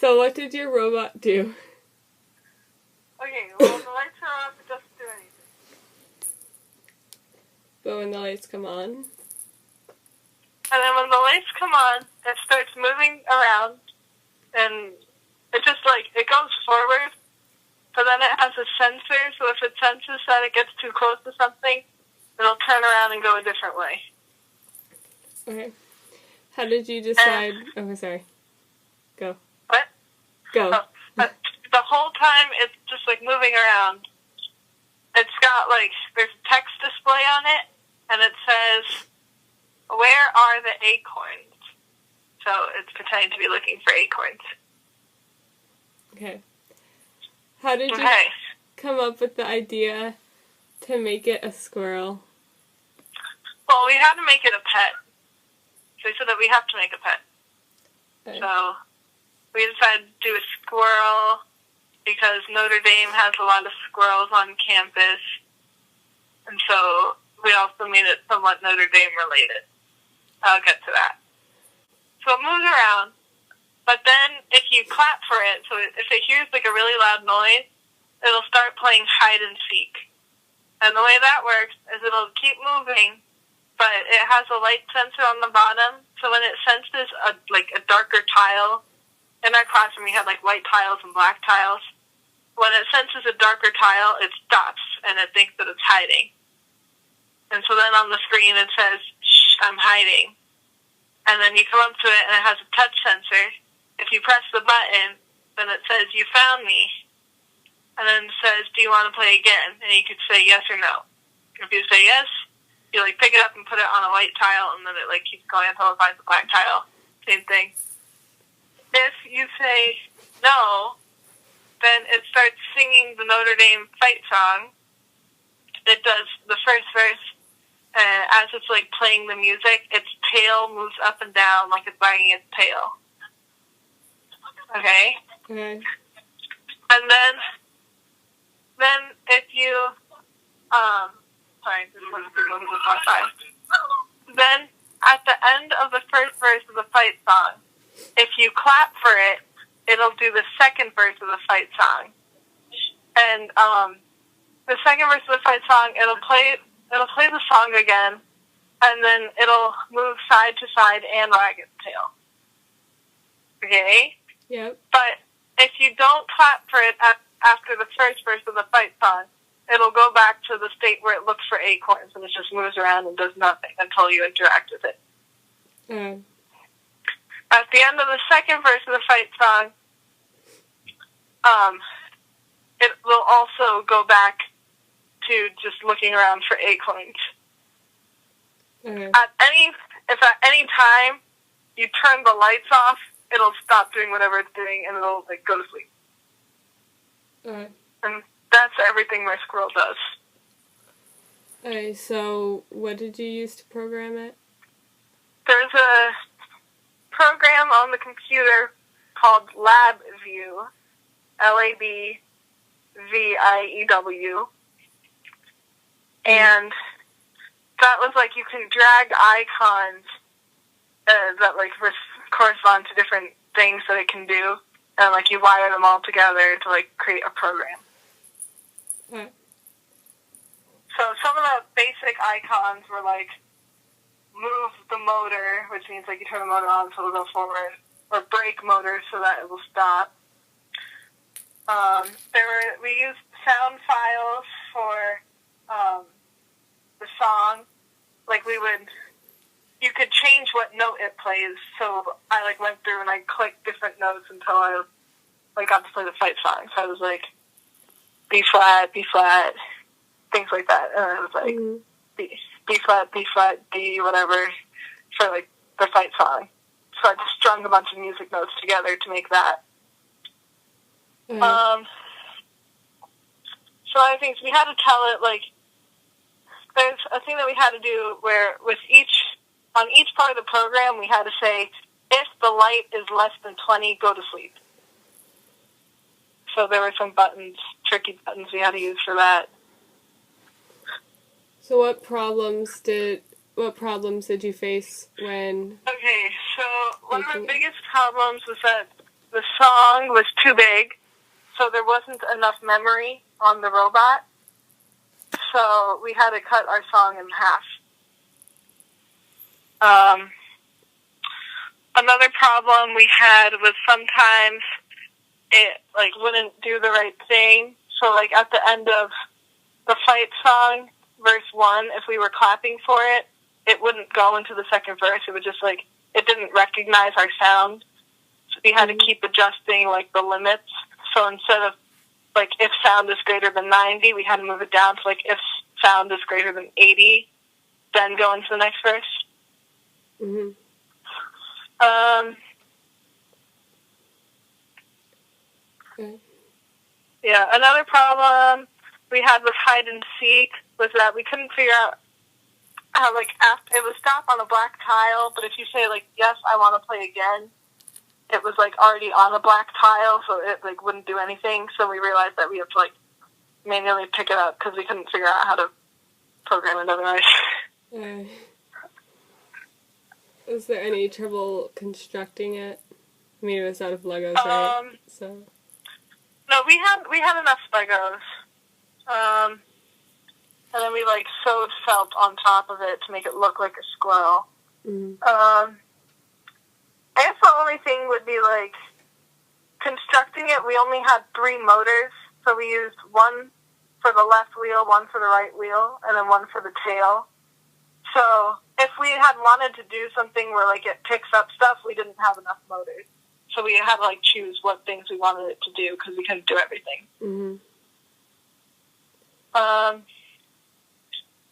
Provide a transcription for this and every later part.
So what did your robot do? Okay, well, the lights are off, it doesn't do anything. But when the lights come on? And then when the lights come on, it starts moving around, and it just, it goes forward, but then it has a sensor, so if it senses that it gets too close to something, it'll turn around and go a different way. Okay. How did you decide... Oh, sorry. Go. What? Go. Oh, but the whole time, it's just, moving around. It's got, there's text display on it, and it says, "Where are the acorns?" So it's pretending to be looking for acorns. Okay. How did you come up with the idea to make it a squirrel? Well, we had to make it a pet. So we said that we have to make a pet. Okay. So we decided to do a squirrel because Notre Dame has a lot of squirrels on campus. And so we also made it somewhat Notre Dame related. I'll get to that. So it moves around, but then if you clap for it, so if it hears a really loud noise, it'll start playing hide and seek. And the way that works is it'll keep moving, but it has a light sensor on the bottom, so when it senses a darker tile, in our classroom we had white tiles and black tiles. When it senses a darker tile, it stops, and it thinks that it's hiding. And so then on the screen it says, "Shh, I'm hiding." And then you come up to it, and it has a touch sensor. If you press the button, then it says, "You found me." And then it says, "Do you want to play again?" And you could say yes or no. If you say yes, you pick it up and put it on a white tile, and then it keeps going until it finds a black tile. Same thing. If you say no, then it starts singing the Notre Dame fight song. It does the first verse. As it's playing the music, its tail moves up and down like it's wagging its tail. Okay? Okay. And then if you, sorry, this one's outside. Then at the end of the first verse of the fight song, if you clap for it, it'll do the second verse of the fight song. And the second verse of the fight song, it'll play the song again, and then it'll move side to side and wag its tail. Okay? Yep. But if you don't clap for it after the first verse of the fight song, it'll go back to the state where it looks for acorns, and it just moves around and does nothing until you interact with it. At the end of the second verse of the fight song, it will also go back to just looking around for acorns. Okay. If at any time you turn the lights off, it'll stop doing whatever it's doing, and it'll go to sleep. Okay. And that's everything my squirrel does. Okay, so what did you use to program it? There's a program on the computer called LabVIEW, LABVIEW, and that was you can drag icons that correspond to different things that it can do, and you wire them all together to create a program. Okay. So some of the basic icons were move the motor, which means you turn the motor on so it'll go forward, or brake motor so that it will stop. We used sound files for the song. You could change what note it plays. So I went through and I clicked different notes until I got to play the fight song. So I was B flat, things like that. And it was B flat, D, whatever, for the fight song. So I just strung a bunch of music notes together to make that. So other things we had to tell it there's a thing that we had to do where on each part of the program we had to say, if the light is less than 20, go to sleep. So there were some tricky buttons we had to use for that. So what problems did you face when... Okay, so one of the biggest problems was that the song was too big, so there wasn't enough memory on the robot. So we had to cut our song in half. Another problem we had was sometimes it like wouldn't do the right thing. So like at the end of the fight song, verse 1, if we were clapping for it, it wouldn't go into the second verse. It would just like, it didn't recognize our sound. So we had to keep adjusting like the limits. So instead of like if sound is greater than 90, we had to move it down to like if sound is greater than 80, then go into the next verse. Mm-hmm. Yeah, another problem we had with hide and seek was that we couldn't figure out how, like, after it would stop on a black tile, but if you say, like, yes, I want to play again, it was, like, already on a black tile, so it, like, wouldn't do anything. So we realized that we have to, like, manually pick it up because we couldn't figure out how to program it otherwise. Was there any trouble constructing it? I mean, it was out of Legos, right? So. No, we had enough Legos. And then we, like, sewed felt on top of it to make it look like a squirrel. Mm-hmm. I guess the only thing would be, like, constructing it, we only had 3 motors, so we used one for the left wheel, one for the right wheel, and then one for the tail. So if we had wanted to do something where, like, it picks up stuff, we didn't have enough motors. So we had to, like, choose what things we wanted it to do because we couldn't do everything. Mm-hmm.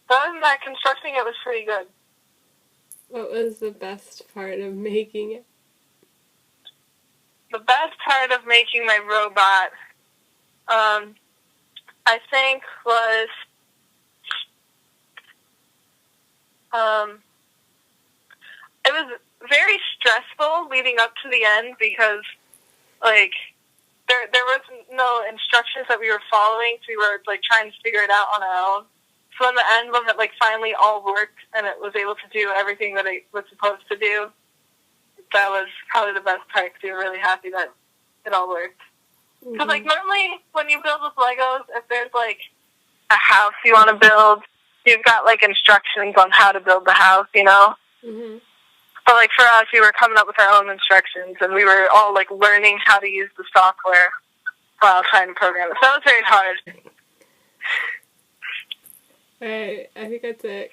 But other than that, constructing it was pretty good. What was the best part of making it? The best part of making my robot, I think, was it was very stressful leading up to the end because, like, there was no instructions that we were following, so we were, like, trying to figure it out on our own. So in the end, when it, like, finally all worked and it was able to do everything that it was supposed to do, that was probably the best part because we were really happy that it all worked. Because, like, normally when you build with Legos, if there's, like, a house you want to build, you've got, like, instructions on how to build the house, you know? Mm-hmm. But, like, for us, we were coming up with our own instructions, and we were all, like, learning how to use the software while trying to program it. So that was very hard. Alright, I think that's it.